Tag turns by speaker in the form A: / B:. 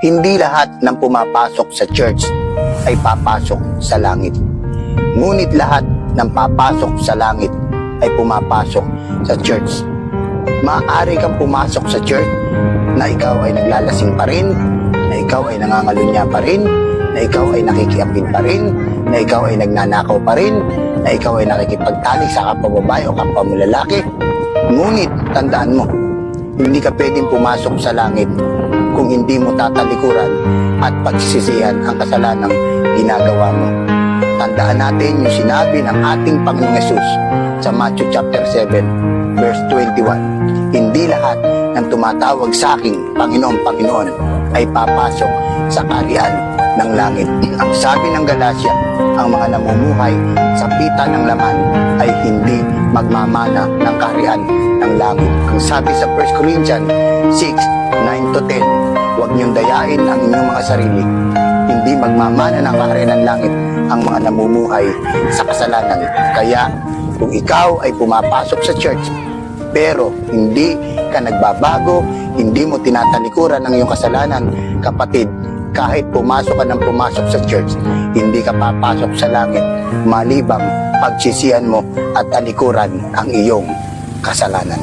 A: Hindi lahat ng pumapasok sa church ay papasok sa langit. Ngunit lahat ng papasok sa langit ay pumapasok sa church. Maaari kang pumasok sa church na ikaw ay naglalasing pa rin, na ikaw ay nangangalunya pa rin, na ikaw ay nakikiampin pa rin, na ikaw ay nagnanakaw pa rin, na ikaw ay nakikipagtalik sa kapwa babae o kapwa mo lalaki. Ngunit, tandaan mo, hindi ka pwedeng pumasok sa langit kung hindi mo tatalikuran at pagsisisihan ang kasalanang ginagawa mo. Tandaan natin yung sinabi ng ating Panginoong Yesus sa Matthew chapter 7, verse 21. Hindi lahat ng tumatawag sa aking Panginoon, Panginoon ay papasok sa kaharian ng langit. Ang sabi ng Galatia, ang mga namumuhay sa pita ng laman ay hindi magmamana ng kaharian ng langit. Ang sabi sa 1 Corinthians 6, 9-10, huwag niyong dayain ang inyong mga sarili. Hindi magmamana ng kaharian ng langit ang mga namumuhay sa kasalanan. Kaya kung ikaw ay pumapasok sa church, pero hindi ka nagbabago, hindi mo tinatalikuran ang iyong kasalanan, kapatid, kahit pumasok ka ng pumasok sa church, hindi ka papasok sa langit malibang pagsisihan mo at talikuran ang iyong kasalanan.